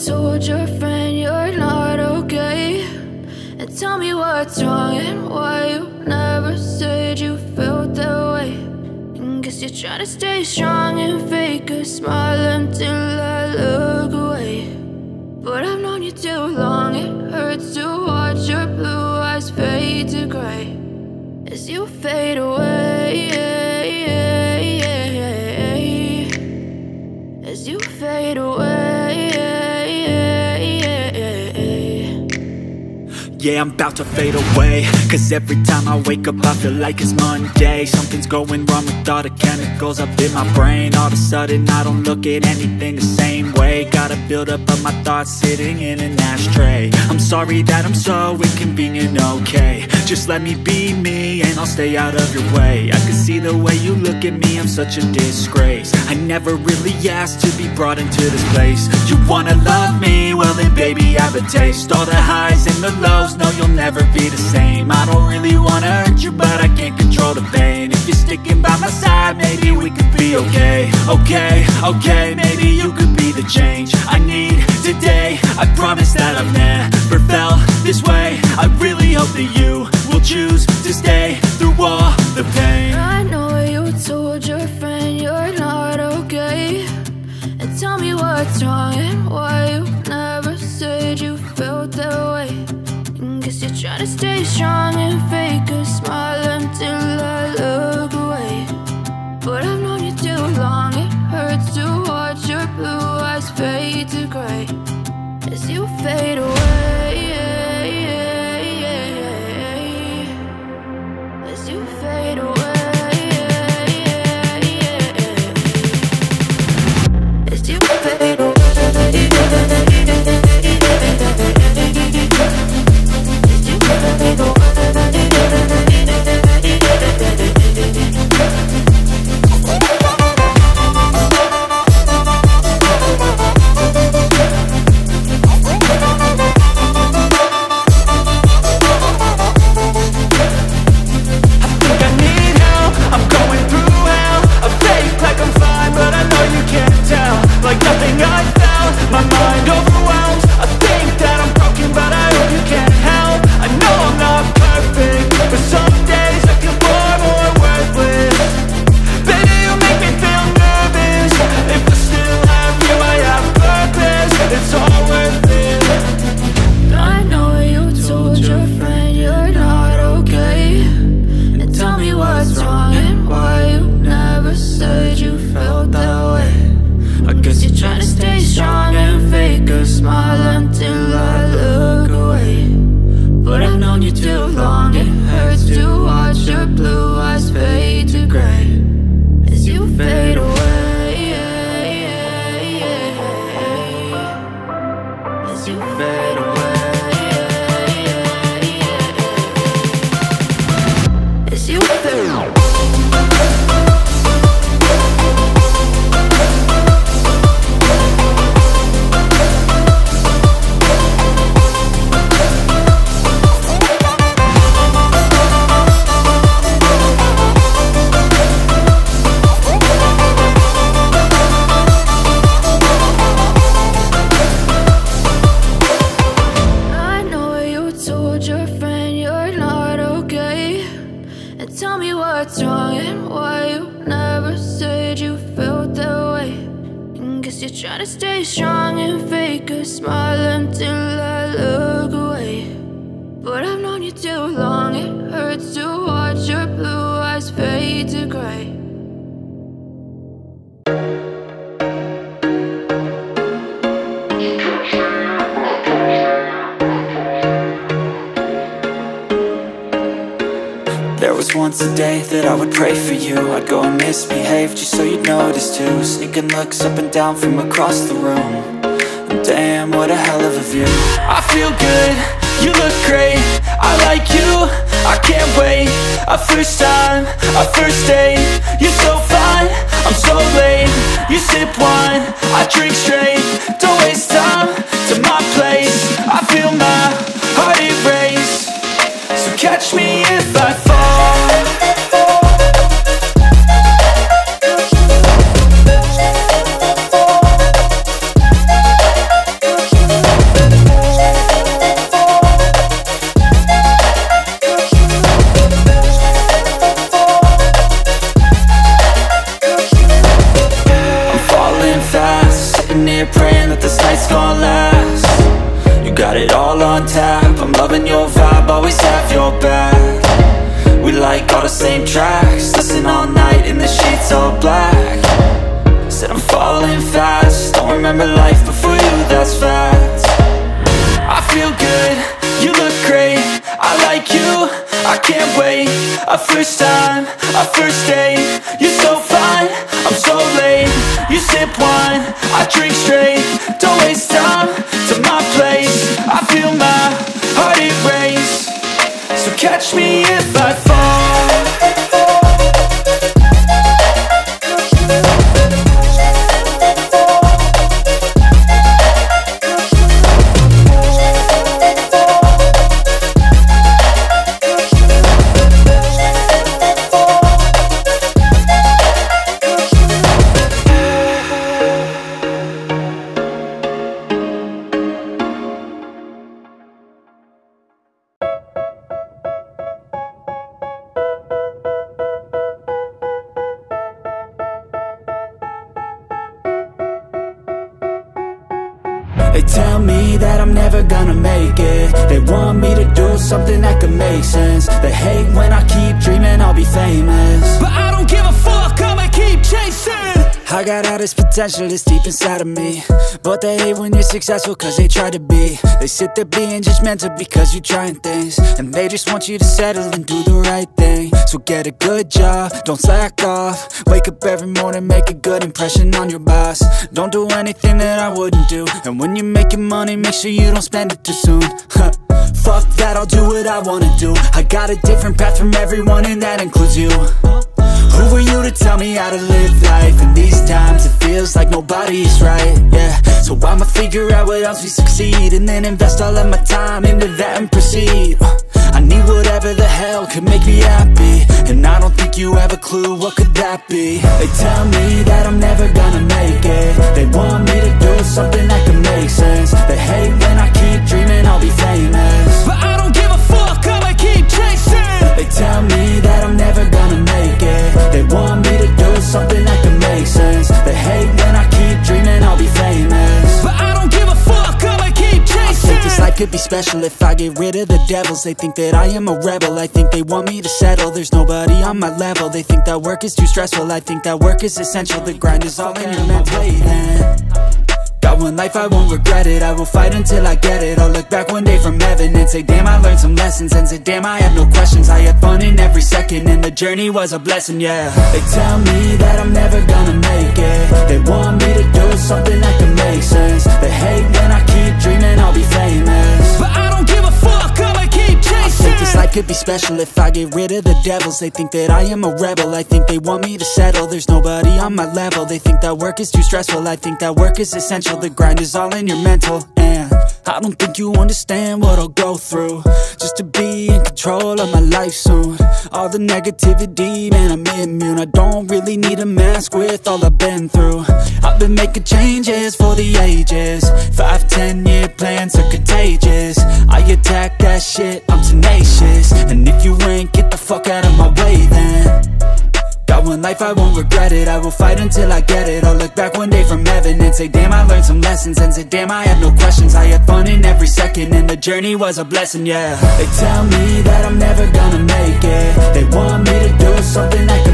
told your friend you're not okay, and tell me what's wrong and why you never said you felt that way. And guess you're trying to stay strong and fake a smile until I look away. But I've known you too long, it hurts to watch your blue eyes fade to gray as you fade away, as you fade away. Yeah, I'm about to fade away, cause every time I wake up I feel like it's Monday. Something's going wrong with all the chemicals up in my brain. All of a sudden I don't look at anything the same way. Got a buildup of my thoughts sitting in an ashtray. I'm sorry that I'm so inconvenient, okay. Just let me be me and I'll stay out of your way. I can see the way you look at me, I'm such a disgrace. I never really asked to be brought into this place. You wanna love me? Well then baby I have a taste. All the highs and the lows, no, you'll never be the same. I don't really wanna hurt you, but I can't control the pain. If you're sticking by my side, maybe we could be okay. Okay, maybe you could be the change I need today. I promise that I've never felt this way. I really hope that you will choose to stay through all the pain. I know you told your friend you're not okay, and tell me what's wrong and why you never said you felt that way. Guess you're trying to stay strong and fake a smile until I look away. But I've known you too long, it hurts to watch your blue eyes fade to gray as you fade away, as you fade away, as you fade away. Once a day that I would pray for you. I'd go and misbehave just so you'd notice too. Sneaking looks up and down from across the room. And damn, what a hell of a view. I feel good, you look great, I like you, I can't wait. A first time, a first date. You're so fine, I'm so late. You sip wine, I drink straight. Don't waste time to my place. I feel my heart erase. So catch me if I fall. sitting here praying that this night's gonna last. You got it all on tap, I'm loving your vibe, always have your back. We like all the same tracks, listen all night in the sheets all black. Said I'm falling fast, don't remember life before you, that's fact. I feel good, you look great, I like you, I can't wait. A first time, a first date, you're so fine, I'm so late. You sip wine, I drink straight, don't waste time to my place. I feel my heart erase, so catch me if I fall. They tell me that I'm never gonna make it. They want me to do something that could make sense. They hate when I keep dreaming I'll be famous, but I don't give a fuck, I'ma keep chasing. I got all this potential that's deep inside of me, but they hate when you're successful cause they try to be. They sit there being judgmental because you're trying things, and they just want you to settle and do the right thing. So get a good job, don't slack off. Wake up every morning, make a good impression on your boss. Don't do anything that I wouldn't do, and when you're making money, make sure you don't spend it too soon. Fuck that, I'll do what I wanna do. I got a different path from everyone, and that includes you. Who are you to tell me how to live life? In these times it feels like nobody's right, yeah. So I'ma figure out what else we succeed, and then invest all of my time into that and proceed. I need whatever the hell could make me happy, and I don't think you have a clue what could that be. They tell me that I'm never gonna make it. They want me to do something that can make sense. They hate when I keep dreaming I'll be famous, but I don't give a fuck, I'ma keep chasing. They tell me that I'm never gonna make it. They want me to do something that can make sense. They hate when I keep dreaming I'll be famous, but I don't give a fuck, I'ma keep chasing. I think this life could be special if I get rid of the devils. They think that I am a rebel, I think they want me to settle. There's nobody on my level. They think that work is too stressful, I think that work is essential. The grind is all in your mental way then. Got one life, I won't regret it. I will fight until I get it. I'll look back one day from heaven and say damn, I learned some lessons, and say damn, I have no questions. I had fun in every second, and the journey was a blessing, yeah. They tell me that I'm never gonna make it. They want me to do something that can make sense. They hate when I keep dreaming I'll be famous, but I don't give a fuck, I'ma keep chasing. I think this life could be special if I get rid of the devils. They think that I am a rebel, I think they want me to settle. There's nobody on my level. They think that work is too stressful, I think that work is essential. The grind is all in your mental, and I don't think you understand what I'll go through just to be in control of my life soon. All the negativity, man, I'm immune. I don't really need a mask with all I've been through. I've been making changes for the ages. 5-10 year plans are contagious. I attack that shit, I'm tenacious, and if you ain't, get the fuck out of my way then. Got one life, I won't regret it. I will fight until I get it. I'll look back one day from heaven and say damn, I learned some lessons, and say damn, I have no questions. I had fun in every second, and the journey was a blessing, yeah. They tell me that I'm never gonna make it. They want me to do something that could